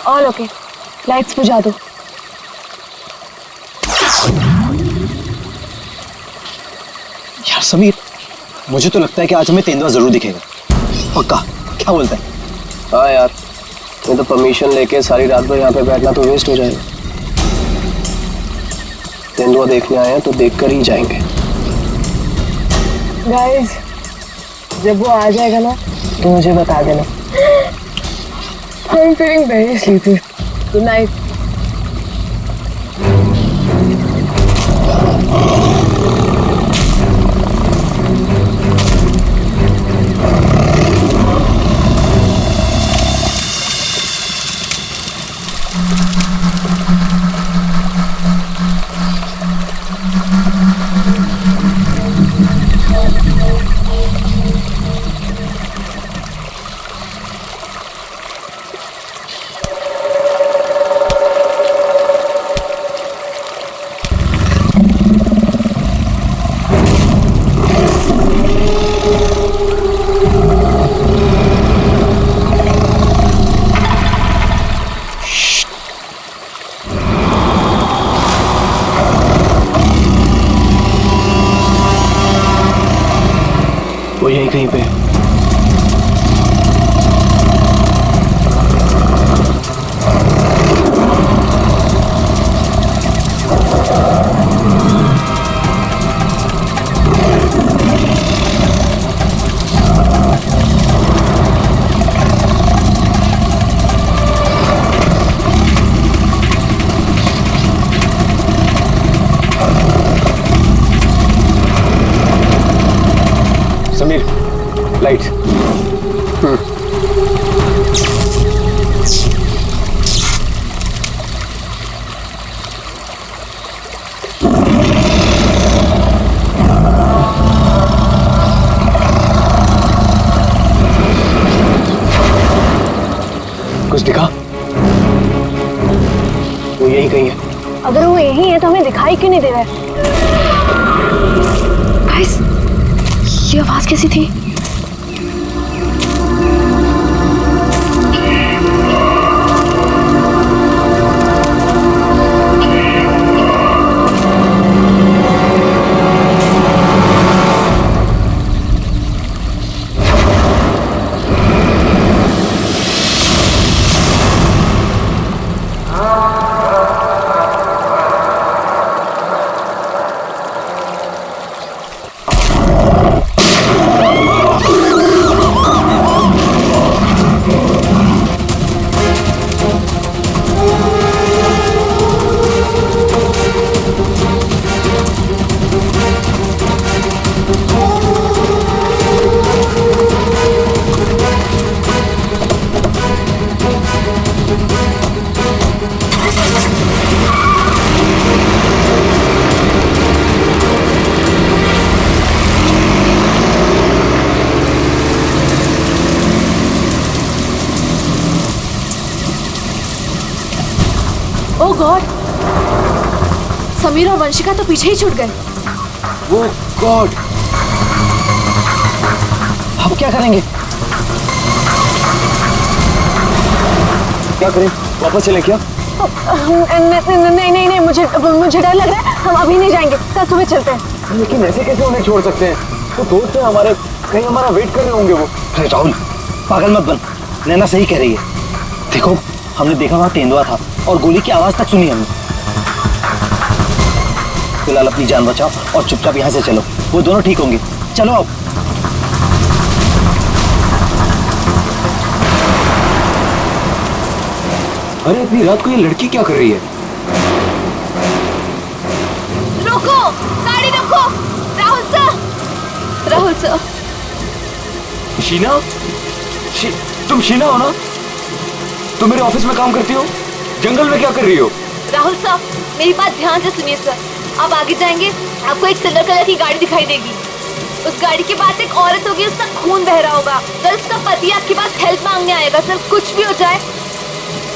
All okay, lights बुझा दो। यार समीर, मुझे तो लगता है कि आज हमें तेंदुआ जरूर दिखेगा। पक्का? क्या बोलता है? हाँ यार, मैं तो परमिशन लेके सारी रात भर यहाँ पे बैठना तो वेस्ट हो जाएगा। तेंदुआ देखने आए हैं तो देख कर ही जाएंगे। गाइस, जब वो आ जाएगा ना तो मुझे बता देना। I'm feeling very sleepy. Good night. वो यहीं कहीं पे। समीर, लाइट्स। कुछ दिखा? वो यहीं कहीं है। अगर वो यही है तो हमें दिखाई क्यों नहीं दे रहा है? गाइस, ये आवाज कैसी थी? ओह गॉड, समीर और वंशिका तो पीछे ही छूट गए। ओह गॉड, अब क्या करेंगे? क्या करें? वापस चले क्या? नहीं नहीं नहीं, मुझे डर लग रहा है। हम अभी नहीं जाएंगे, कल सुबह चलते हैं। लेकिन ऐसे कैसे उन्हें छोड़ सकते हैं? तो दोस्त हैं हमारे, कहीं हमारा वेट कर रहे होंगे वो। अरे राहुल, पागल मत बन, नैना सही कह रही है। देखो, हमने देखा वहाँ तेंदुआ था और गोली की आवाज तक सुनी हमने। फिलहाल अपनी जान बचाओ और चुपचाप यहाँ से चलो, वो दोनों ठीक होंगे। चलो अब। अरे इतनी रात को ये लड़की क्या कर रही है? रोको, गाड़ी रोको। Rahul sir, Rahul sir. शीना? तुम शीना हो ना? तुम मेरे ऑफिस में काम करती हो? जंगल में क्या कर रही हो? राहुल सर, मेरी बात ध्यान से सुनिए सर। आप आगे जाएंगे, आपको एक सिल्वर कलर की गाड़ी दिखाई देगी। उस गाड़ी के पास एक औरत होगी, उसका खून बह रहा होगा। सर, उसका पति आपके पास हेल्प मांगने आएगा। सर, कुछ भी हो जाए,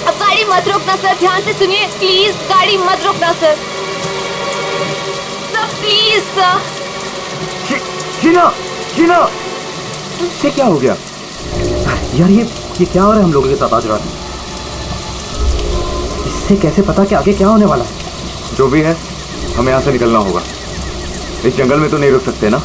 अब गाड़ी मत रोकना सर, ध्यान से सुनिए प्लीज, गाड़ी मत रोकना sir. Sir please sir. Sheena, Sheena, ये क्या हो गया यार? ये क्या हो रहा है हम लोगों के साथ आज रात? इससे कैसे पता कि आगे क्या होने वाला है? जो भी है, हमें यहाँ से निकलना होगा। इस जंगल में तो नहीं रुक सकते ना।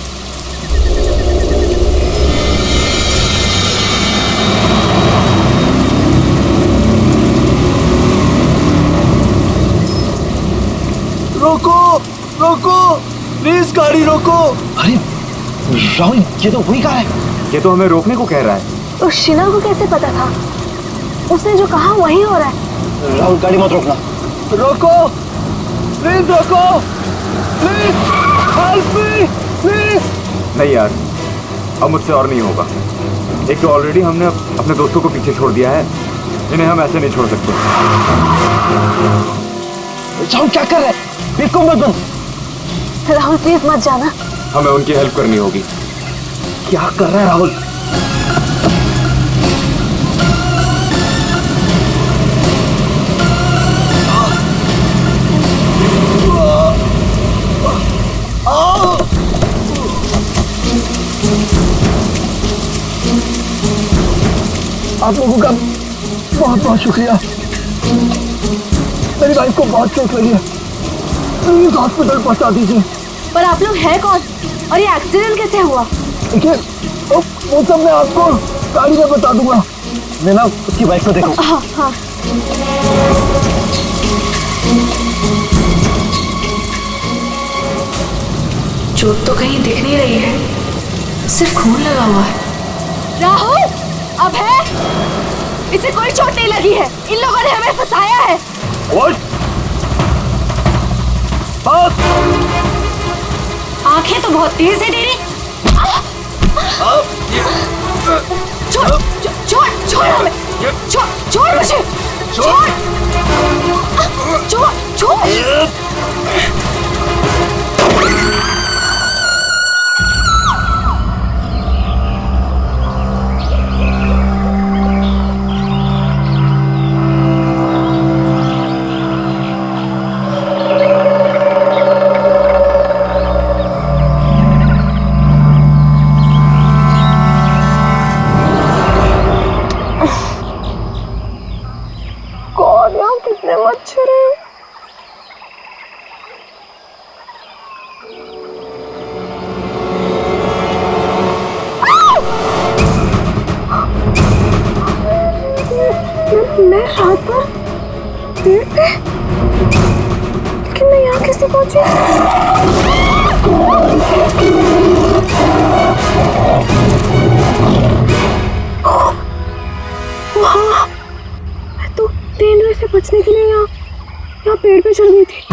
रोको, रोको, प्लीज गाड़ी रोको। अरे राहुल, ये तो वही कार है। ये तो हमें रोकने को कह रहा है। उस शीना को कैसे पता था? उसने जो कहा वही हो रहा है। राहुल, गाड़ी मत रोकना। रोको, प्लीज रोको, प्लीज हेल्प मी, प्लीज। नहीं यार, अब मुझसे और नहीं होगा। एक तो ऑलरेडी हमने अपने दोस्तों को पीछे छोड़ दिया है, इन्हें हम ऐसे नहीं छोड़ सकते। राहुल क्या कर रहे हैं? बिल्कुल मत बंद। राहुल प्लीज मत जाना। हमें उनकी हेल्प करनी होगी। क्या कर रहा है राहुल? आप लोगों का बहुत बहुत शुक्रिया। मेरी वाइफ को बहुत चोट लगी है, प्लीज हॉस्पिटल पहुंचा दीजिए। पर आप लोग हैं कौन और ये एक्सीडेंट कैसे हुआ? देखिए, वो सब मैं आपको गाड़ी में बता दूंगा। मैं ना उसकी बाइक को देखूं। हाँ हाँ। चोट तो कहीं दिख नहीं रही है, सिर्फ खून लगा हुआ है। राहुल, अब है, इसे कोई चोट नहीं लगी है। इन लोगों ने हमें फंसाया है। आंखें तो बहुत तेज है तेरी। छोड़, छोड़, छोड़ हमें, छोड़, छोड़ मुझे, छोड़, छोड़, छोड़। कितने मच्छर हैं। मैं रात भर पेड़ पे, लेकिन मैं यहाँ कैसे पहुंची? वहाँ मैं तो तेंदुए से बचने के लिए यहाँ पेड़ पे चढ़ गई थी।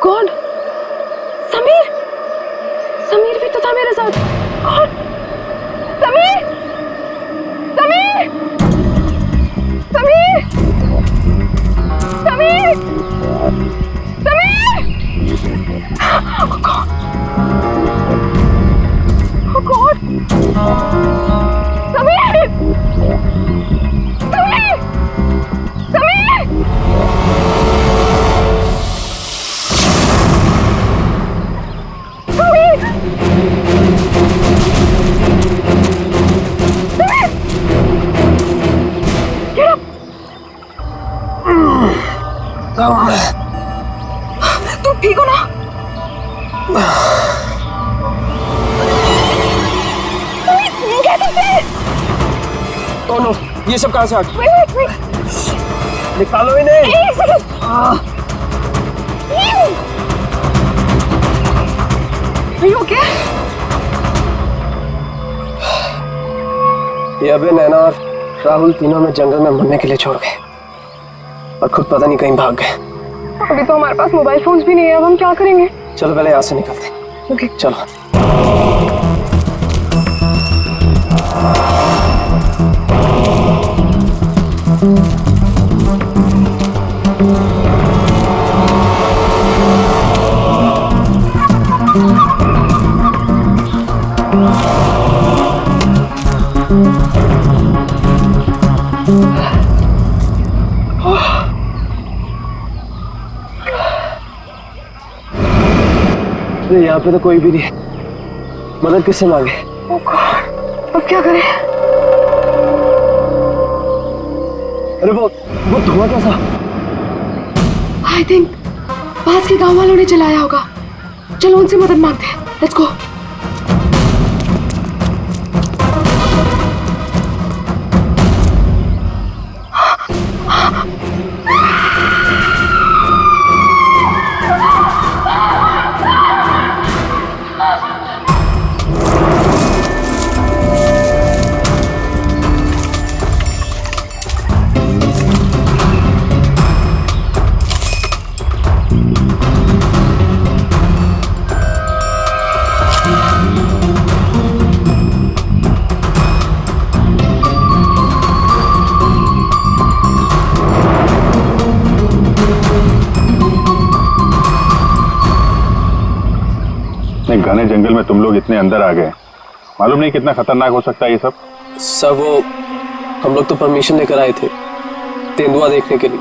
कौन? समीर! समीर भी तो था मेरे साथ। कौन? समीर! समीर! समीर! समीर! समीर! कौन? कौन? समीर! समीर! समीर! तुम ठीक हो ना? कैसे? दोनों ये सब कहाँ से आ गया? Wait. निकालो इन्हें। एक सेकंड। ओके? ये अबे नैना और राहुल तीनों में जंगल में मरने के लिए छोड़ गए और खुद पता नहीं कहीं भाग गए। अभी तो हमारे पास मोबाइल फोन्स भी नहीं है, अब हम क्या करेंगे? चलो पहले यहाँ से निकलते। ओके चलो। यहाँ पे तो कोई भी नहीं है, मदद किससे मांगे? अब क्या करें? अरे वो धुआं कैसा? आई थिंक पास के गांव वालों ने चलाया होगा। चलो उनसे मदद मांगते हैं। Let's go. घने जंगल में तुम लोग इतने अंदर आ गए, मालूम नहीं कितना खतरनाक हो सकता है ये सब। सर वो हम लोग तो परमिशन लेकर आए थे तेंदुआ देखने के लिए।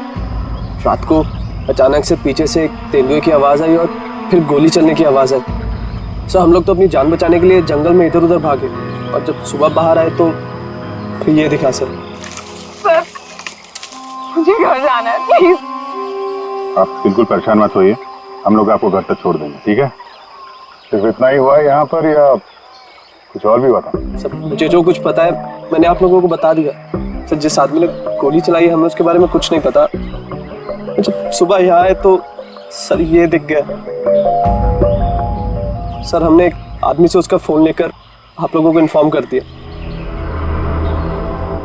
रात को अचानक से पीछे से एक तेंदुए की आवाज़ आई और फिर गोली चलने की आवाज़ आई। सर हम लोग तो अपनी जान बचाने के लिए जंगल में इधर उधर भागे और जब सुबह बाहर आए तो फिर ये दिखा। सर मुझे घर जाना है, प्लीज। आप बिल्कुल परेशान मत होइए, हम लोग आपको घर तक छोड़ देंगे, ठीक है? सिर्फ इतना ही हुआ है यहाँ पर या कुछ और भी बता? सर मुझे जो कुछ पता है मैंने आप लोगों को बता दिया। सर जिस आदमी ने गोली चलाई है हमें उसके बारे में कुछ नहीं पता। जब सुबह यहाँ आए तो सर ये दिख गया। सर हमने एक आदमी से उसका फोन लेकर आप लोगों को इन्फॉर्म कर दिया।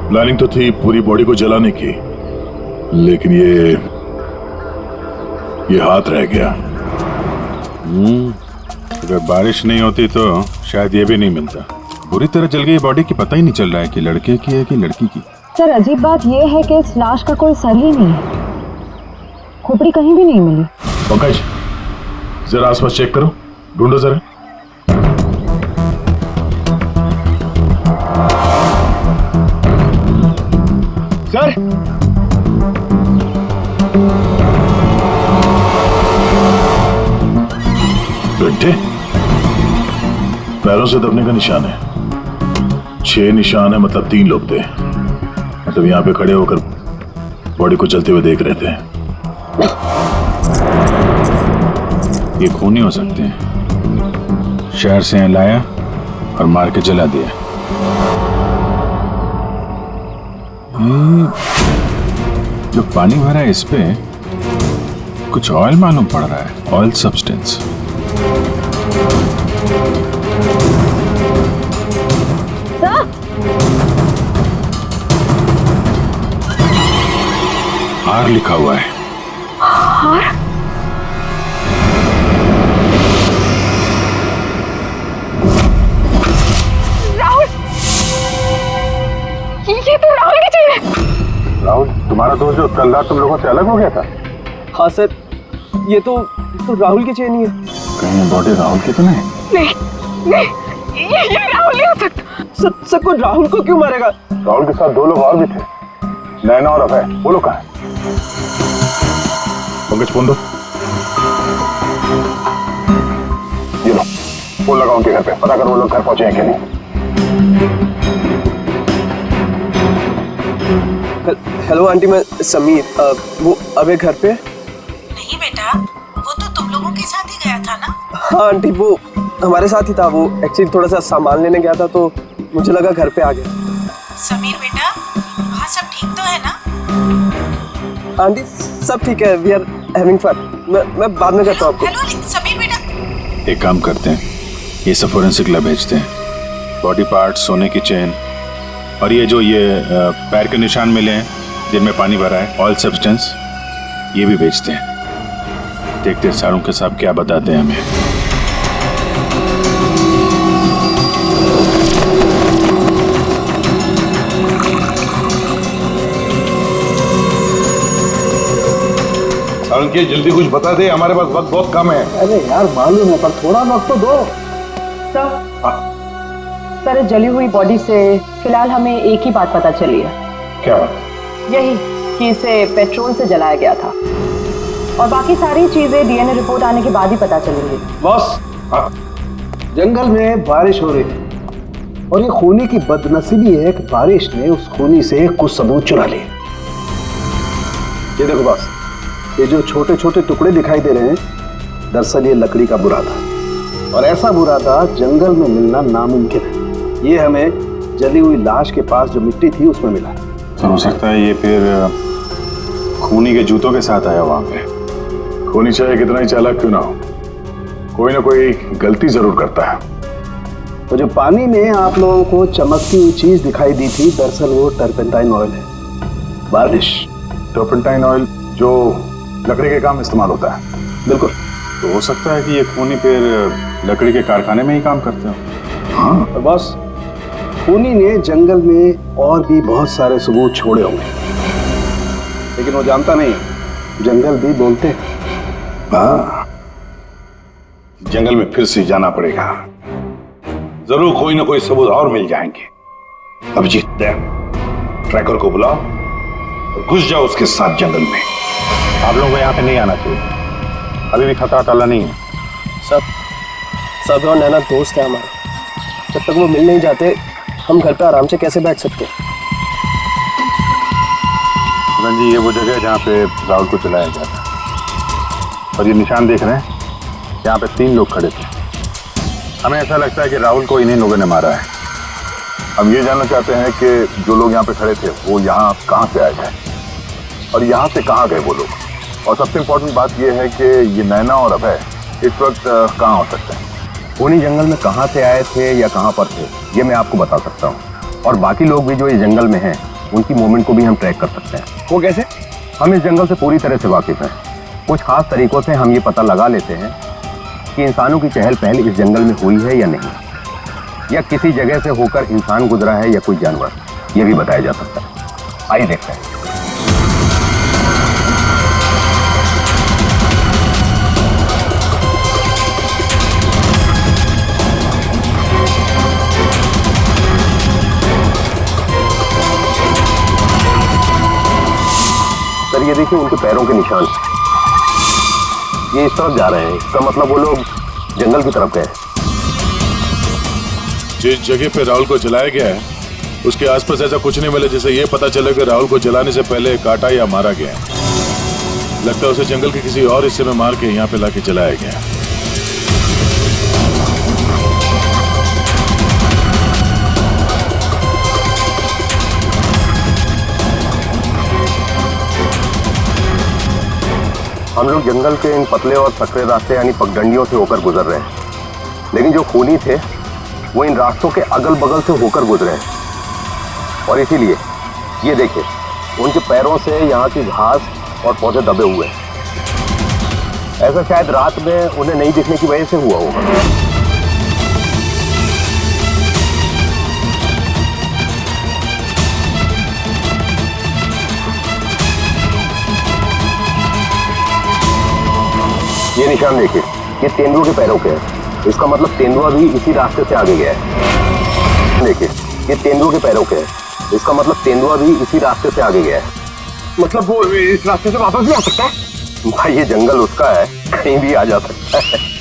प्लानिंग तो थी पूरी बॉडी को जलाने की, लेकिन ये हाथ रह गया। अगर बारिश नहीं होती तो शायद ये भी नहीं मिलता। बुरी तरह जल गई बॉडी की, पता ही नहीं चल रहा है कि लड़के की है कि लड़की की। सर अजीब बात यह है कि इस लाश का कोई सर ही नहीं है, खोपड़ी कहीं भी नहीं मिली। पंकज जरा आसपास चेक करो, ढूंढो जरा। सर घंटे पैरों से दबने का निशान है। 6 निशान है, मतलब 3 लोग थे। मतलब यहाँ पे खड़े होकर बॉडी को चलते हुए देख रहे थे। ये खूनी हो सकते हैं। शहर से यहाँ लाया और मार के जला दिया। जो पानी भरा है इस पे कुछ ऑयल मालूम पड़ रहा है, ऑयल सब्सटेंस। आर लिखा हुआ है। और राहुल, ये तो राहुल की चीज है। राहुल तुम्हारा दोस्त जो कल रात तुम लोगों से अलग हो गया था? हाँ सर ये तो राहुल की चेन ही है। कहीं बॉडी राहुल की तो नहीं? नहीं, ये राहुल नहीं हो सकता। सर को राहुल को क्यों मारेगा? राहुल के साथ 2 लोग और भी थे, नैना और अभय। वो लोग कहाँ हैं? पंकज फोन दो। ये लो फोन लगाओ उनके घर पे, पता करो वो लोग घर पहुंचे हैं कि नहीं। हेलो आंटी, मैं समीर। वो अबे घर पे? नहीं बेटा, वो तो तुम लोगों के साथ ही गया था ना? हाँ आंटी वो हमारे साथ ही था। वो एक्चुअली थोड़ा सा सामान लेने गया था तो मुझे लगा घर पे आ गया। समीर बेटा, वहाँ सब ठीक तो है ना? आंटी सब ठीक है, वी आर हैविंग फन। मैं बाद में करता हूँ आपको। हेलो समीर बेटा। एक काम करते हैं, ये सब फोरेंसिक लैब भेजते हैं। बॉडी पार्ट, सोने की चेन और ये जो पैर के निशान मिले हैं जिनमें पानी भरा है, ऑयल सब्सटेंस, ये भी भेजते हैं। देखते हैं सारुण के साहब क्या बताते हैं हमें। सारुण की जल्दी कुछ बता दे, हमारे पास वक्त बहुत कम है। अरे यार मालूम है, पर थोड़ा वक्त तो दो। सर, जली हुई बॉडी से फिलहाल हमें एक ही बात पता चली है। क्या बात? यही कि इसे पेट्रोल से जलाया गया था, और बाकी सारी चीजें डीएनए रिपोर्ट आने के बाद ही पता चलेंगी। बॉस, जंगल में बारिश हो रही थी और ये खूनी की बदनसीबी है कि बारिश ने उस खूनी से कुछ सबूत चुरा लिए। ये देखो बॉस, ये जो छोटे छोटे टुकड़े दिखाई दे रहे हैं, दरअसल ये लकड़ी का बुरादा, और ऐसा बुरादा जंगल में मिलना नामुमकिन है। ये हमें जली हुई लाश के पास जो मिट्टी थी उसमें मिला। तो हो सकता है ये फिर खूनी के जूतों के साथ आया वहां पे। खूनी चाहे कितना ही चालाक क्यों ना हो, कोई ना कोई गलती जरूर करता है। तो जो पानी में आप लोगों को चमकती हुई चीज दिखाई दी थी, दरअसल वो टर्पेंटाइन ऑयल है, वार्निश। टर्पेंटाइन ऑयल जो लकड़ी के काम इस्तेमाल होता है? बिल्कुल। तो हो सकता है कि ये खूनी फिर लकड़ी के कारखाने में ही काम करते हो। हाँ, और बस खूनी ने जंगल में और भी बहुत सारे सबूत छोड़े होंगे, लेकिन वो जानता नहीं, जंगल भी बोलते हैं। हाँ, जंगल में फिर से जाना पड़ेगा, जरूर कोई ना कोई सबूत और मिल जाएंगे। अभिजीत, ट्रैकर को बुलाओ और घुस जाओ उसके साथ जंगल में। आप लोगों को यहाँ पे नहीं आना चाहिए, अभी भी खतरा टला नहीं है। सब और नैना दोस्त है हमारे, जब तक वो मिल नहीं जाते हम घर पे आराम से कैसे बैठ सकते हैं? जी, ये वो जगह है जहाँ पे राहुल को चलाया गया था, और ये निशान देख रहे हैं, यहाँ पे 3 लोग खड़े थे। हमें ऐसा लगता है कि राहुल को इन्हीं लोगों ने मारा है। हम ये जानना चाहते हैं कि जो लोग यहाँ पे खड़े थे वो यहाँ कहाँ से आए थे और यहाँ से कहाँ गए वो लोग। और सबसे इम्पोर्टेंट बात यह है कि ये नैना और अभय इस वक्त कहाँ हो सकते हैं। उन्हीं जंगल में कहाँ से आए थे या कहाँ पर थे, ये मैं आपको बता सकता हूँ। और बाकी लोग भी जो इस जंगल में हैं, उनकी मूवमेंट को भी हम ट्रैक कर सकते हैं। वो कैसे? हम इस जंगल से पूरी तरह से वाकिफ हैं। कुछ खास तरीकों से हम ये पता लगा लेते हैं कि इंसानों की चहल पहल इस जंगल में हुई है या नहीं, या किसी जगह से होकर इंसान गुजरा है या कोई जानवर, ये भी बताया जा सकता है। आइए देखते हैं। सर, ये देखिए उनके पैरों के निशान, ये इस तरफ जा रहे हैं। इसका मतलब वो लोग जंगल की तरफ गए। जिस जगह पे राहुल को जलाया गया है उसके आसपास ऐसा कुछ नहीं मिला जिससे ये पता चले कि राहुल को जलाने से पहले काटा या मारा गया है। लगता है उसे जंगल के किसी और हिस्से में मार के यहाँ पे लाके जलाया गया है। हम लोग जंगल के इन पतले और सकरे रास्ते यानी पगडंडियों से होकर गुजर रहे हैं, लेकिन जो खूनी थे वो इन रास्तों के अगल बगल से होकर गुजरे हैं। और इसीलिए ये देखिए उनके पैरों से यहाँ की घास और पौधे दबे हुए हैं। ऐसा शायद रात में उन्हें नहीं दिखने की वजह से हुआ होगा। ये निशान देखिए, ये तेंदुआ के पैरों के हैं। इसका मतलब तेंदुआ भी इसी रास्ते से आगे गया है। देखिए, ये तेंदुआ के पैरों के हैं। इसका मतलब तेंदुआ भी इसी रास्ते से आगे गया है। मतलब वो इस रास्ते से वापस भी आ सकता है? भाई, ये जंगल उसका है, कहीं भी आ जा सकता है।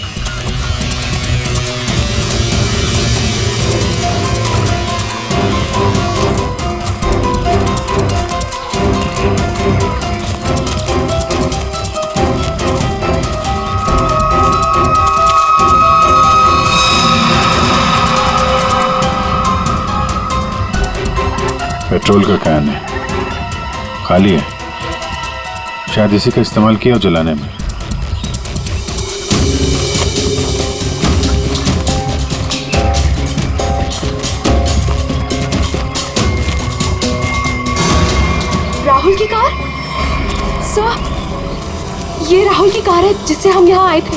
पेट्रोल का कैन है, खाली है। शायद इसी का इस्तेमाल किया हो जलाने में। सर, ये राहुल की कार है जिससे हम यहाँ आए थे।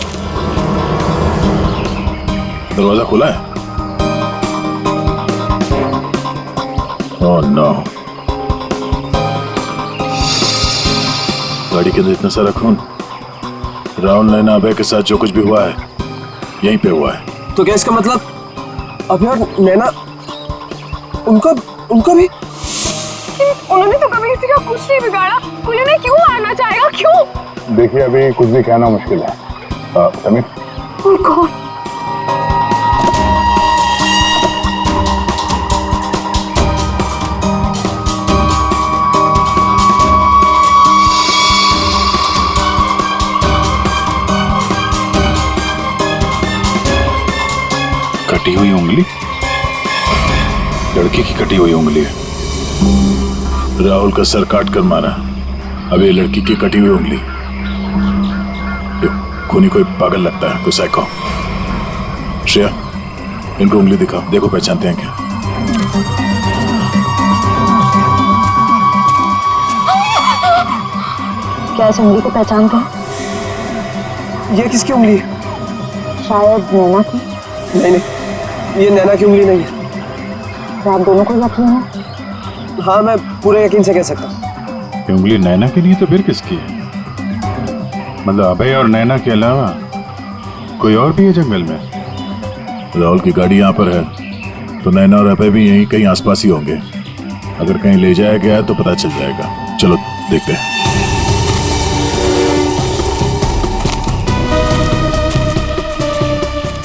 दरवाजा खुला है? ओह नो, गाड़ी के अंदर इतना सारा खून। राहुल नैना अभय के साथ जो कुछ भी हुआ है यहीं पे हुआ है। तो क्या इसका मतलब अभय और नैना, उनका भी? उन्होंने तो कभी किसी का कुछ नहीं बिगाड़ा, कोई उन्हें क्यों मारना चाहेगा, क्यों? देखिए अभी कुछ भी कहना मुश्किल है। समीर, कौन? कटी हुई उंगली? लड़की की कटी हुई उंगली है। राहुल का सर काट कर मारा, अब ये लड़की की कटी हुई उंगली। ये खूनी कोई पागल लगता है, कोई साइको। श्रेया, इनको उंगली दिखाओ, देखो पहचानते हैं क्या। क्या इस उंगली को पहचानते हैं? ये किसकी उंगली है? शायद नैना की। नहीं, ये नैना की उंगली नहीं है। तो आप दोनों को यकीन है? हाँ, मैं पूरे यकीन से कह सकता हूँ। ये उंगली नैना की नहीं तो फिर किसकी है? मतलब अभय और नैना के अलावा कोई और भी है जंगल में? राहुल की गाड़ी यहाँ पर है तो नैना और अभय भी यहीं कहीं आसपास ही होंगे। अगर कहीं ले जाया गया तो पता चल जाएगा। चलो देखते हैं।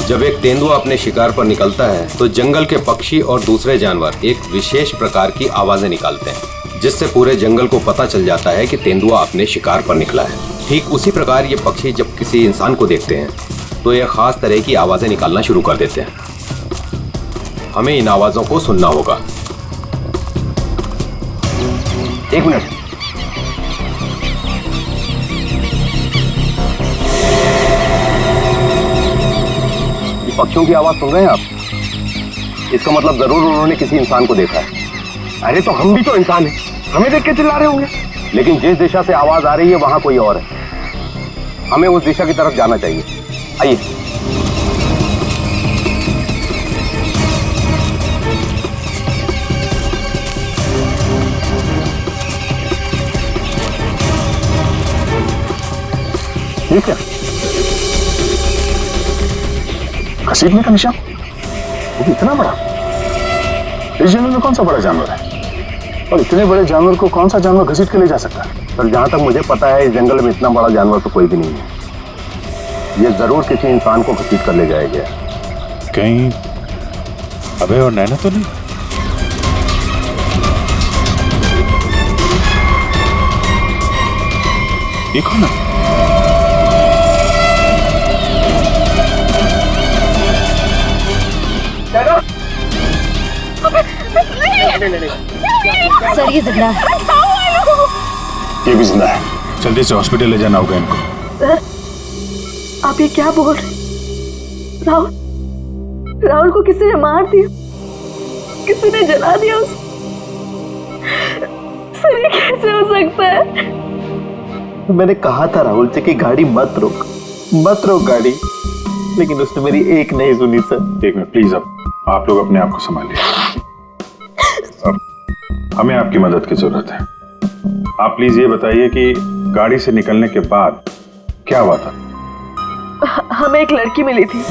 जब एक तेंदुआ अपने शिकार पर निकलता है तो जंगल के पक्षी और दूसरे जानवर एक विशेष प्रकार की आवाजें निकालते हैं, जिससे पूरे जंगल को पता चल जाता है कि तेंदुआ अपने शिकार पर निकला है। ठीक उसी प्रकार ये पक्षी जब किसी इंसान को देखते हैं तो ये खास तरह की आवाजें निकालना शुरू कर देते हैं। हमें इन आवाजों को सुनना होगा। एक मिनट, पक्षियों की आवाज सुन रहे हैं आप? इसका मतलब जरूर उन्होंने किसी इंसान को देखा है। अरे तो हम भी तो इंसान हैं, हमें देख के चिल्ला रहे होंगे। लेकिन जिस दिशा से आवाज आ रही है वहां कोई और है। हमें उस दिशा की तरफ जाना चाहिए। आइए। ठीक है, घसीटने का निशान, वो भी इतना बड़ा। इस जंगल में कौन सा बड़ा जानवर है? और इतने बड़े जानवर को कौन सा जानवर घसीट के ले जा सकता है? पर जहां तक मुझे पता है इस जंगल में इतना बड़ा जानवर तो कोई भी नहीं है। ये जरूर किसी इंसान को घसीट कर ले जाया गया। कहीं अभय और नैना तो नहीं? देखो ना, सर ये जिंदा है। ये भी जिंदा है। जल्दी से हॉस्पिटल ले जाना होगा इनको। सर, आप ये क्या बोल रहे? राहुल को किसी ने मार दिया, किसी ने जला दिया उसे। सर ये कैसे हो सकता है? मैंने कहा था राहुल से कि गाड़ी मत रोक गाड़ी, लेकिन उसने मेरी एक नहीं सुनी सर। एक मिनट प्लीज, अब आप लोग अपने आप को संभालिए। अब हमें आपकी मदद की जरूरत है। आप प्लीज ये बताइए कि गाड़ी से निकलने के बाद क्या हुआ था? हमें एक लड़की मिली थी।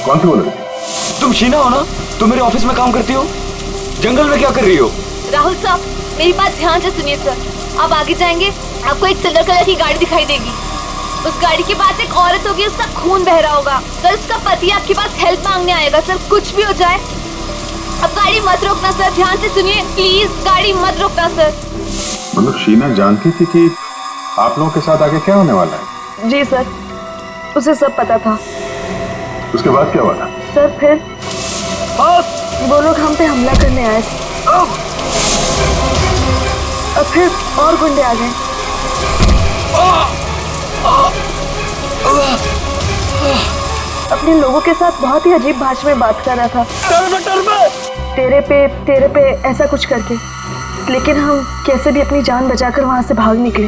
कौन सी वो लड़की? तुम शीना हो ना? तुम मेरे ऑफिस में काम करती हो? जंगल में क्या कर रही हो? राहुल साहब, मेरी बात ध्यान से सुनिए सर। आप आगे जाएंगे, आपको एक सिल्वर कलर की गाड़ी दिखाई देगी। उस गाड़ी के पास एक औरत होगी, उसका खून बह रहा होगा। कल उसका पति आपके पास हेल्प मांगने आएगा। सर कुछ भी हो जाए, अब गाड़ी मत रोकना सर। ध्यान से सुनिए प्लीज, गाड़ी मत रोकना सर। मतलब शीना जानती थी कि आप लोगों के साथ आगे क्या होने वाला है? जी सर, उसे सब पता था। उसके बाद क्या हुआ था? सर फिर वो लोग हम पे हमला करने आए थे और फिर और गुंडे आ गए। अपने लोगों के साथ बहुत ही अजीब भाषा में बात कर रहा था। तेरे पे ऐसा कुछ करके। लेकिन हम कैसे भी अपनी जान बचाकर वहां से भाग निकले।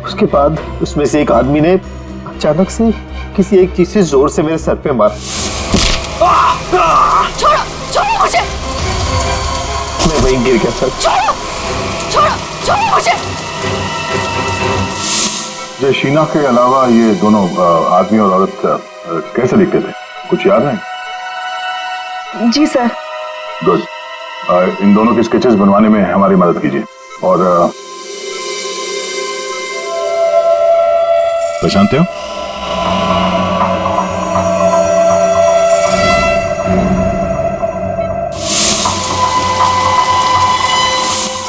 उसके बाद उसमें से एक आदमी ने अचानक से किसी एक चीज से जोर से मेरे सर पे मारा। छोड़ो छोड़ो मुझे, मैं वहीं गिर गया सर। छोड़ो छोड़ो छोड़ो मुझे। ये शीना के अलावा ये दोनों आदमी और औरत कैसे दिखते थे, कुछ याद है? जी सर। गुड। इन दोनों के स्केचेस बनवाने में हमारी मदद कीजिए। और पहचानते हो?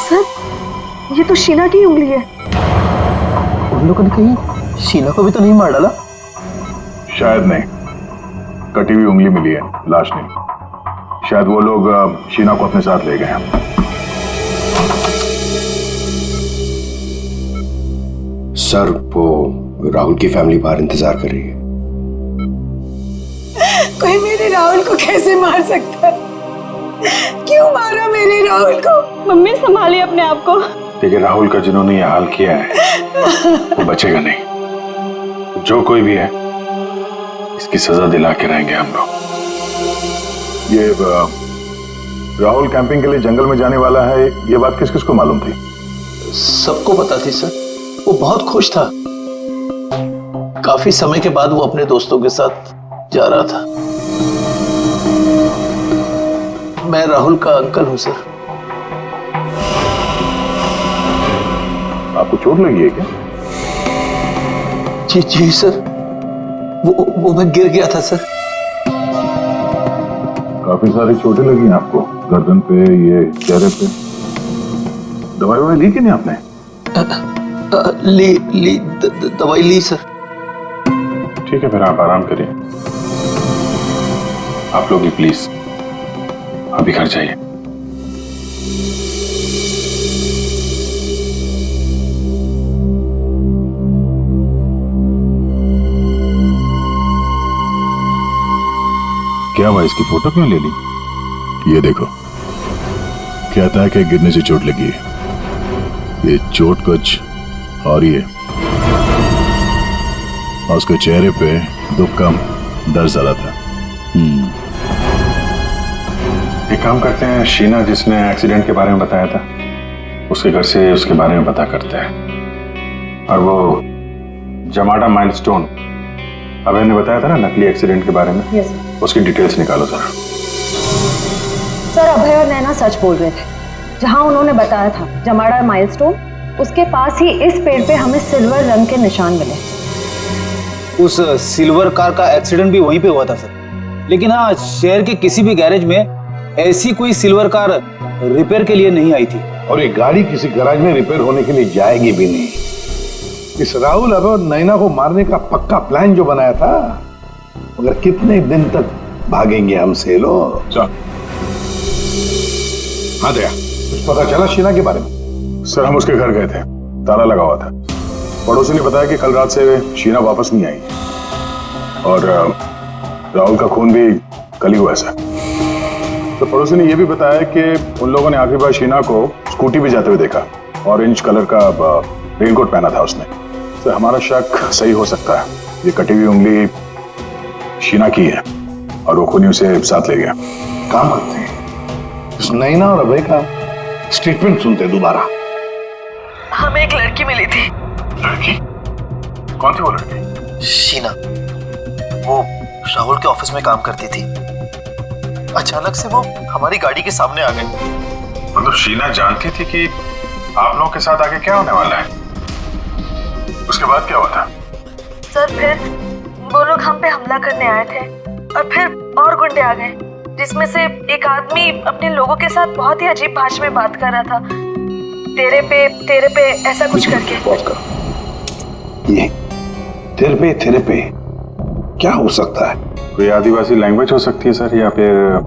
सर ये तो शीना की उंगली है। उन लोगों ने कहीं शीना को भी तो नहीं मार डाला? शायद नहीं, कटी हुई उंगली मिली है, लाश नहीं। शायद वो लोग शीना को अपने साथ ले गए हैं। सर वो राहुल की फैमिली बाहर इंतजार कर रही है। कोई मेरे राहुल को कैसे मार सकता है? क्यों मारा मेरे राहुल को? मम्मी संभालिए अपने आप को। देखिए राहुल का जिन्होंने ये हाल किया है वो बचेगा नहीं। जो कोई भी है इसकी सजा दिला के रहेंगे हम लोग। ये राहुल कैंपिंग के लिए जंगल में जाने वाला है, ये बात किस किस को मालूम थी? सबको पता थी सर। वो बहुत खुश था। काफी समय के बाद वो अपने दोस्तों के साथ जा रहा था। मैं राहुल का अंकल हूं सर। आपको चोट लगी है क्या? जी जी सर, वो मैं गिर गया था सर। काफी सारी चोटें लगी हैं आपको, गर्दन पे, ये चेहरे पे। दवाई ली कि नहीं आपने? ली दवाई ली सर। ठीक है फिर आप आराम करिए। आप लोग भी प्लीज अभी घर जाइए। क्या हुआ, इसकी फोटो क्यों ले ली? ये देखो, कहता है कि गिरने से चोट लगी है। ये चोट कुछ और ही है। और उसके चेहरे पे दुख कम, डर ज्यादा था। एक काम करते हैं, शीना जिसने एक्सीडेंट के बारे में बताया था उसके घर से उसके बारे में पता करते हैं। और वो जमाडा माइलस्टोन अभय ने बताया था ना नकली एक्सीडेंट के बारे में, यस उसकी डिटेल्स निकालो जरा। सर अभय और नैना सच बोल रहे थे। जहां उन्होंने बताया था जमाड़ा माइलस्टोन, उसके पास ही इस पेड़ पे हमें सिल्वर रंग के निशान मिले। उस सिल्वर कार का एक्सीडेंट भी वहीं पे हुआ था सर। लेकिन हाँ, शहर के किसी भी गैरेज में ऐसी कोई सिल्वर कार रिपेयर के लिए नहीं आई थी। और ये गाड़ी किसी गैराज में रिपेयर होने के लिए जाएगी भी नहीं। इस राहुल और नैना को मारने का पक्का प्लान जो बनाया था, मगर कितने दिन तक भागेंगे हमसे लोग। हाँ दया, कुछ पता चला शीना के बारे में? सर हम उसके घर गए थे, ताला लगा हुआ था। पड़ोसी ने बताया कि कल रात से शीना वापस नहीं आई और राहुल का खून भी कल ही हुआ सर। तो पड़ोसी ने यह भी बताया कि उन लोगों ने आखिरी बार शीना को स्कूटी पे जाते हुए देखा। ऑरेंज कलर का रेनकोट पहना था उसने। तो हमारा शक सही हो सकता है, ये कटी हुई उंगली शीना की है और वो खूनी उसे साथ ले गया। काम करते हैं, इस नैना और अभय का स्टेटमेंट सुनते दोबारा। हमें एक लड़की मिली थी। लड़की? कौन थी वो लड़की? शीना, वो राहुल के ऑफिस में काम करती थी। अचानक से वो हमारी गाड़ी के सामने आ गई। मतलब शीना जानती थी कि आप लोगों के साथ आगे क्या होने वाला है? उसके बाद क्या हुआ था? सर फिर वो लोग हम पे हमला करने आए थे और फिर और गुंडे आ गए, जिसमें से एक आदमी अपने लोगों के साथ बहुत ही अजीब भाषा में बात कर रहा था। तेरे पे ऐसा कुछ करके। पॉज करो। ये तेरे पे क्या हो सकता है? कोई आदिवासी लैंग्वेज हो सकती है सर, या फिर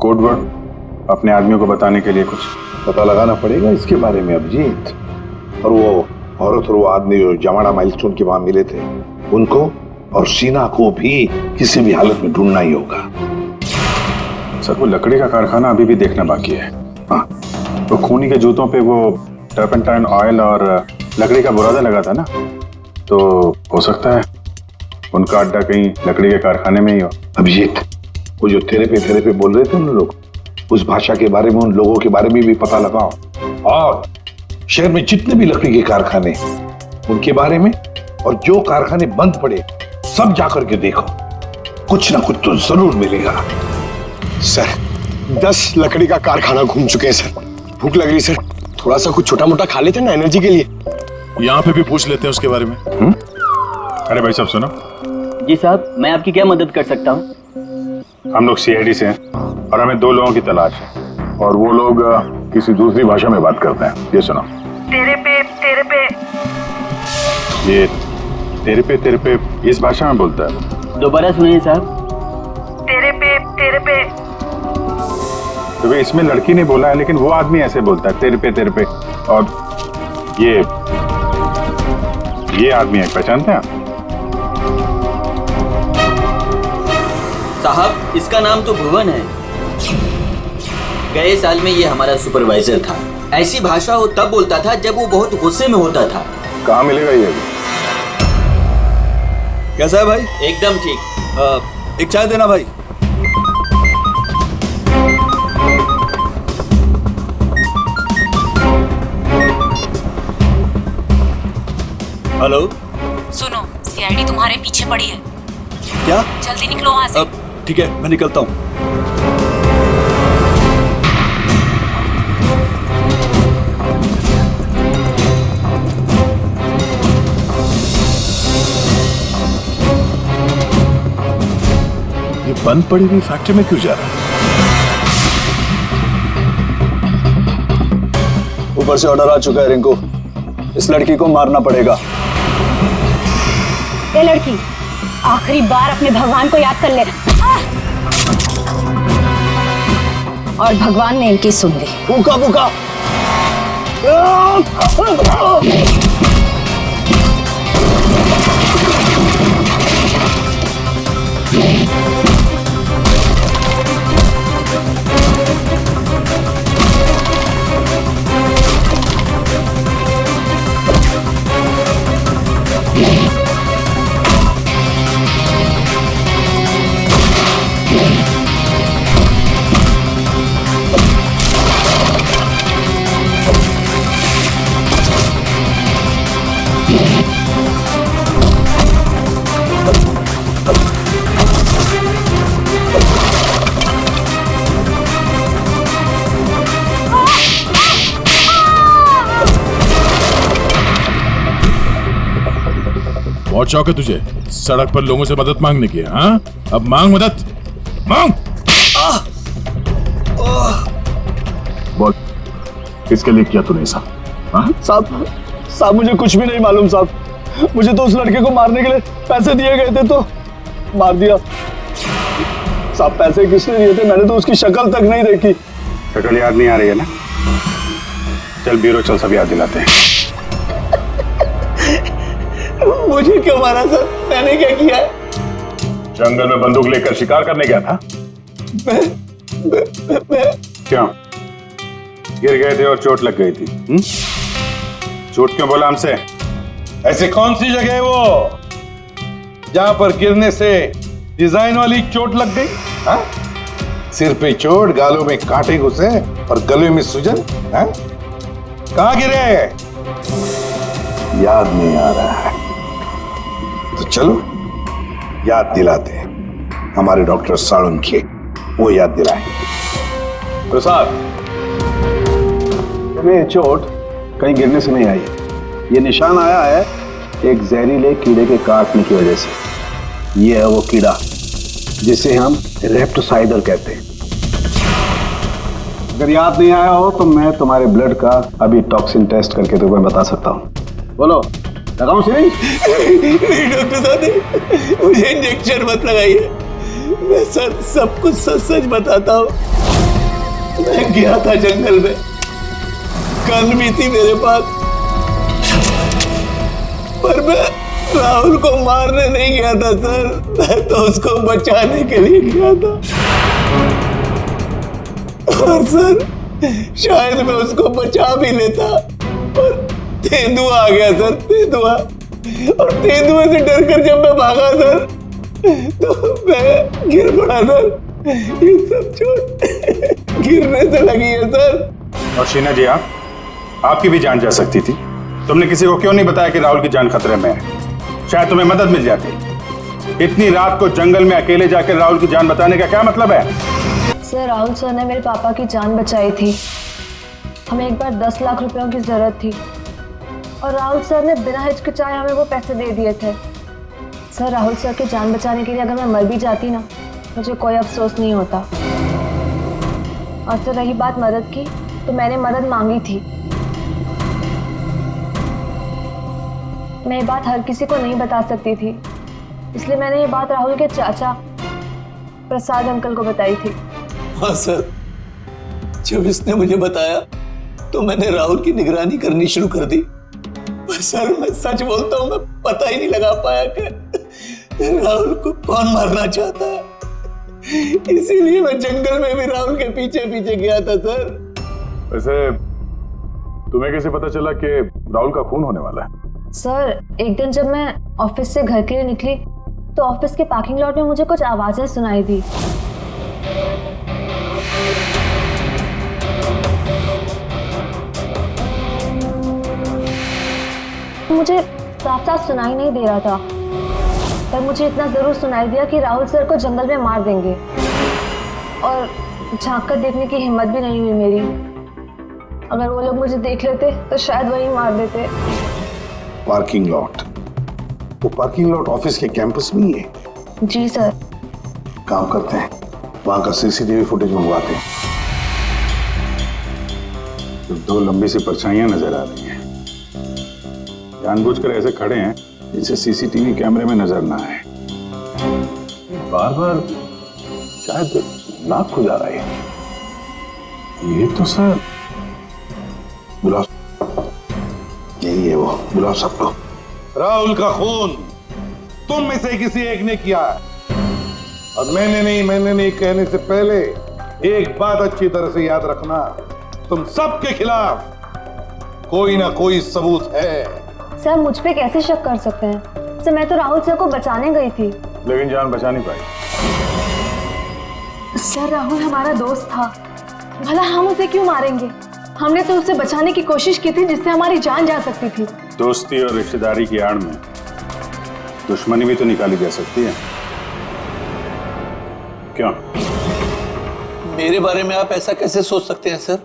कोड वर्ड अपने आदमियों को बताने के लिए कुछ पता लगाना पड़ेगा इसके बारे में अभिजीत। और वो औरत और वो आदमी जो जमाड़ा माइलस्टोन के वहां मिले थे, उनको और शीना को भी किसी भी हालत में ढूंढना ही होगा। सर वो लकड़ी का कारखाना अभी भी देखना बाकी है। तो खूनी के जूतों पे वो टर्पेंटाइन ऑयल और लकड़ी का बुरादा लगा था ना, तो हो सकता है उनका अड्डा कहीं लकड़ी के कारखाने में ही हो। अभिजीत, वो जो तेरे पे बोल रहे थे उन लोग, उस भाषा के बारे में, उन लोगों के बारे में भी पता लगाओ, और शहर में जितने भी लकड़ी के कारखाने उनके बारे में, और जो कारखाने बंद पड़े सब जाकर के देखो, कुछ ना कुछ तो जरूर मिलेगा। सर 10 लकड़ी का कारखाना घूम चुके हैं सर। भूख लग रही सर, थोड़ा सा कुछ छोटा मोटा खा लेते ना एनर्जी के लिए। यहाँ पे भी पूछ लेते हैं उसके बारे में। अरे भाई साहब सुनो। जी साहब, मैं आपकी क्या मदद कर सकता हूँ? हम लोग सीआईडी से हैं और हमें 2 लोगों की तलाश है, और वो लोग किसी दूसरी भाषा में बात करते हैं। ये सुनो। तेरे पे ये तेरे पे इस भाषा में बोलता है। दोबारा सुनिए साहब। तेरे पे तो वे इसमें लड़की ने बोला है, लेकिन वो आदमी ऐसे बोलता है तेरे पे। और ये आदमी है, पहचानते हैं आप? साहब, इसका नाम तो भुवन है। गए साल में ये हमारा सुपरवाइजर था। ऐसी भाषा वो तब बोलता था जब वो बहुत गुस्से में होता था। कहाँ मिलेगा ये? कैसा है भाई? एकदम ठीक। एक चाय देना भाई। हेलो, सुनो, सीआईडी तुम्हारे पीछे पड़ी है। क्या? जल्दी निकलो वहां से। ठीक है, मैं निकलता हूँ। ये बंद पड़ी हुई फैक्ट्री में क्यों जा रहा है? ऊपर से ऑर्डर आ चुका है रिंकू, इस लड़की को मारना पड़ेगा। ये लड़की, आखिरी बार अपने भगवान को याद कर ले। और भगवान ने इनकी सुन ली। भूखा भूखा। बहुत शौक है तुझे सड़क पर लोगों से मदद मांगने की, हाँ? अब मांग मदद, मांग। बोल, किसके लिए किया तूने ऐसा? साहब मुझे कुछ भी नहीं मालूम साहब। मुझे तो उस लड़के को मारने के लिए पैसे दिए गए थे तो मार दिया। साहब पैसे किसने दिए थे? मैंने तो उसकी शक्ल तक नहीं देखी। शक्ल याद नहीं आ रही है ना? चल ब्यूरो चल, सब याद दिलाते हैं। मुझे क्यों मारा सर? मैंने क्या किया? जंगल में बंदूक लेकर शिकार करने गया था। क्यों गिर गए थे और चोट लग गई थी? झूठ क्यों बोला हमसे? ऐसे कौन सी जगह है वो जहां पर गिरने से डिजाइन वाली चोट लग गई? हाँ? सिर पे चोट, गालों में कांटे घुसे और गले में सूजन। हाँ? कहां गिरे? याद नहीं आ रहा है तो चलो याद दिलाते हैं। हमारे डॉक्टर साळुंखे वो याद दिलाएंगे। प्रसाद, तुम्हें चोट कहीं गिरने से नहीं आई है। ये निशान आया है एक जहरीले कीड़े के काटने की वजह से। ये है वो कीड़ा जिसे हम रेप्टोसाइडर कहते हैं। अगर याद नहीं आया हो तो मैं तुम्हारे ब्लड का अभी टॉक्सिन टेस्ट करके तुम्हें बता सकता हूँ। बोलो, लगाऊं सिरिंज? नहीं डॉक्टर साहब, मुझे इंजेक्शन मत लगाइए। मैं सर सब कुछ सच सच बताता हूँ। मैं गया था जंगल में, गन भी थी मेरे पास, पर मैं राहुल को मारने नहीं गया था सर, मैं तो उसको बचाने के लिए गया था। और सर शायद मैं उसको बचा भी लेता। और तेंदुआ आ गया सर, तेंदुआ। और तेंदुए से डरकर जब मैं भागा सर तो मैं गिर पड़ा सर। ये सब चोट गिरने से लगी है सर। और शीना जी, आपकी भी जान जा सकती थी। तुमने किसी को क्यों नहीं बताया कि राहुल की जान खतरे में है? शायद तुम्हें मदद मिल जाती। इतनी रात को जंगल में अकेले जाकर राहुल की जान बचाने का क्या मतलब है? सर, राहुल सर ने मेरे पापा की जान बचाई थी। हमें एक बार 10 लाख रुपयों की जरूरत थी और राहुल सर ने बिना हिचकिचाए हमें वो पैसे दे दिए थे। सर, राहुल सर की जान बचाने के लिए अगर मैं मर भी जाती ना, मुझे कोई अफसोस नहीं होता। और सर, रही बात मदद की, तो मैंने मदद मांगी थी। मैं ये बात हर किसी को नहीं बता सकती थी, इसलिए मैंने ये बात राहुल के चाचा प्रसाद अंकल को बताई थी। हाँ सर, जब इसने मुझे बताया तो मैंने राहुल की निगरानी करनी शुरू कर दी। पर सर, मैं सच बोलता हूँ, मैं पता ही नहीं लगा पाया कि राहुल को कौन मारना चाहता है। इसीलिए मैं जंगल में भी राहुल के पीछे पीछे गया था सर। वैसे तुम्हें कैसे पता चला कि राहुल का खून होने वाला है? सर, एक दिन जब मैं ऑफिस से घर के लिए निकली तो ऑफिस के पार्किंग लॉट में मुझे कुछ आवाजें सुनाई दी। मुझे साफ साफ सुनाई नहीं दे रहा था, पर मुझे इतना जरूर सुनाई दिया कि राहुल सर को जंगल में मार देंगे। और झांक कर देखने की हिम्मत भी नहीं हुई मेरी। अगर वो लोग मुझे देख लेते तो शायद वही मार देते। Parking lot? वो पार्किंग लॉट ऑफिस के कैंपस में ही है? जी सर। काम करते हैं, वहां का सीसीटीवी फुटेज मंगवाते हैं। तो 2 लंबी सी परछाइयां नजर आ रही हैं। जानबूझकर ऐसे खड़े हैं जिससे सीसीटीवी कैमरे में नजर ना आए। बार बार शायद नाक खुजा रहा है। ये तो सर, बुलाओ, यही है वो, बुलाओ सबको। राहुल का खून तुम में से किसी एक ने किया है, और मैंने नहीं कहने से पहले एक बात अच्छी तरह से याद रखना, तुम सबके खिलाफ कोई ना कोई सबूत है। सर, मुझ पे कैसे शक कर सकते हैं? सर, मैं तो राहुल सर को बचाने गई थी। लेकिन जान बचा नहीं पाई। सर, राहुल हमारा दोस्त था, भला हम उसे क्यों मारेंगे? हमने तो उसे बचाने की कोशिश की थी जिससे हमारी जान जा सकती थी। दोस्ती और रिश्तेदारी की आड़ में दुश्मनी भी तो निकाली जा सकती है, क्यों? मेरे बारे में आप ऐसा कैसे सोच सकते हैं सर?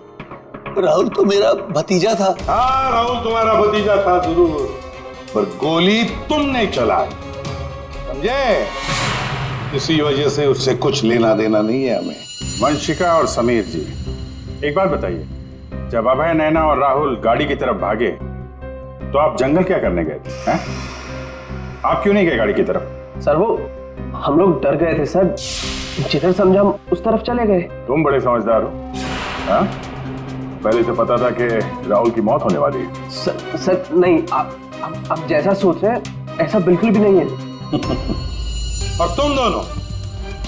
राहुल तो मेरा भतीजा था। हाँ, राहुल तुम्हारा भतीजा था जरूर, पर गोली तुमने चलाई, समझे? इसी वजह से उससे कुछ लेना देना नहीं है हमें। वंशिका और समीर जी, एक बात बताइए, जब अभय, नैना और राहुल गाड़ी की तरफ भागे तो आप जंगल क्या करने गए थे? हैं? आप क्यों नहीं गए गाड़ी की तरफ? सर, वो हम लोग डर गए थे सर, जिधर समझा हम उस तरफ चले गए। तुम बड़े समझदार हो। हाँ? पहले से पता था कि राहुल की मौत होने वाली है। सर नहीं, आप जैसा सोच रहे हैं ऐसा बिल्कुल भी नहीं है। और तुम दोनों,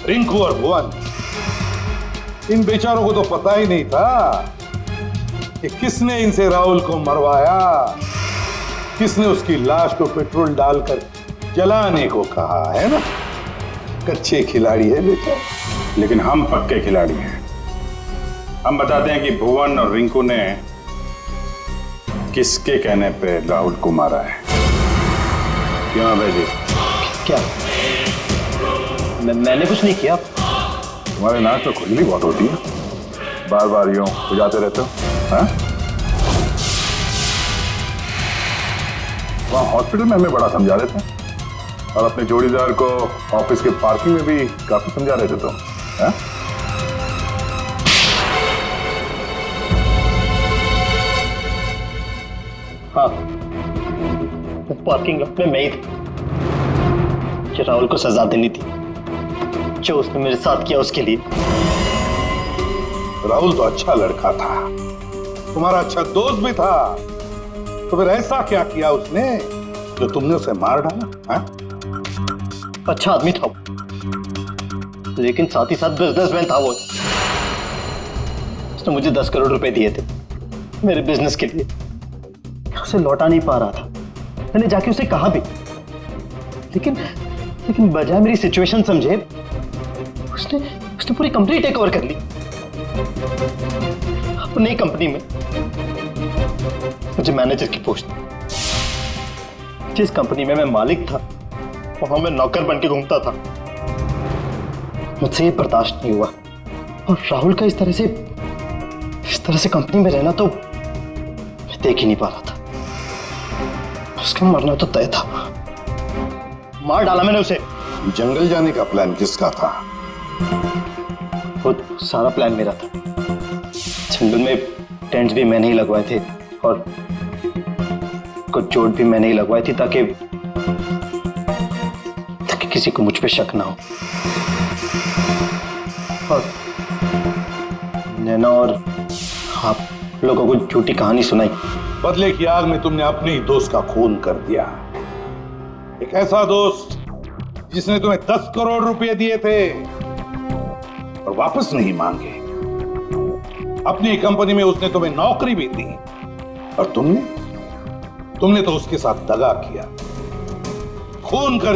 रिंकू और भुवन, इन बेचारों को तो पता ही नहीं था कि किसने इनसे राहुल को मरवाया, किसने उसकी लाश को पेट्रोल डालकर जलाने को कहा, है ना? कच्चे खिलाड़ी है बेटा। लेकिन हम पक्के खिलाड़ी हैं। हम बताते हैं कि भुवन और रिंकू ने किसके कहने पे राहुल को मारा है। क्यों अभय जी? क्या? मैंने कुछ नहीं किया। तुम्हारे नाक तो खुजली बहुत होती है, बार बार यूं खुजाते रहते हो। हाँ? वहाँ हॉस्पिटल में हमें बड़ा समझा रहे थे, और अपने जोड़ीदार को ऑफिस के पार्किंग में भी काफी समझा रहे थे तुम। हाँ? हाँ, पार्किंग लॉट में मैं ही था, कि राहुल को सजा देनी थी जो उसने मेरे साथ किया उसके लिए। राहुल तो अच्छा लड़का था, तुम्हारा अच्छा दोस्त भी था, तो फिर ऐसा क्या किया उसने जो तुमने उसे मार डाला? हाँ? अच्छा आदमी था, लेकिन साथ ही साथ बिजनेसमैन था वो। उसने मुझे 10 करोड़ रुपए दिए थे मेरे बिजनेस के लिए। मैं उसे लौटा नहीं पा रहा था। मैंने जाके उसे कहा भी, लेकिन बजाय मेरी सिचुएशन समझे उसने पूरी कंपनी टेक ओवर कर ली। अब नई कंपनी में मुझे मैनेजर की पोस्ट दी। जिस कंपनी में मैं मालिक था वहां मैं नौकर बन के घूमता था। मुझसे ये बर्दाश्त नहीं हुआ और राहुल का इस तरह से कंपनी में रहना तो मैं देख ही नहीं पा रहा था। उसका मरना तो तय था। मार डाला मैंने उसे। जंगल जाने का प्लान किसका था? वो सारा प्लान मेरा था। जंगल में टेंट्स भी मैंने ही लगवाए थे और कुछ चोट भी मैंने ही लगवाई थी ताकि किसी को मुझ पे शक ना हो। और नैना और आप लोगों को झूठी कहानी सुनाई। बदले की आग में तुमने अपने ही दोस्त का खून कर दिया। एक ऐसा दोस्त जिसने तुम्हें 10 करोड़ रुपए दिए थे और वापस नहीं मांगे। अपनी कंपनी में उसने तुम्हें नौकरी भी दी और तुमने तो उसके साथ दगा किया, खून कर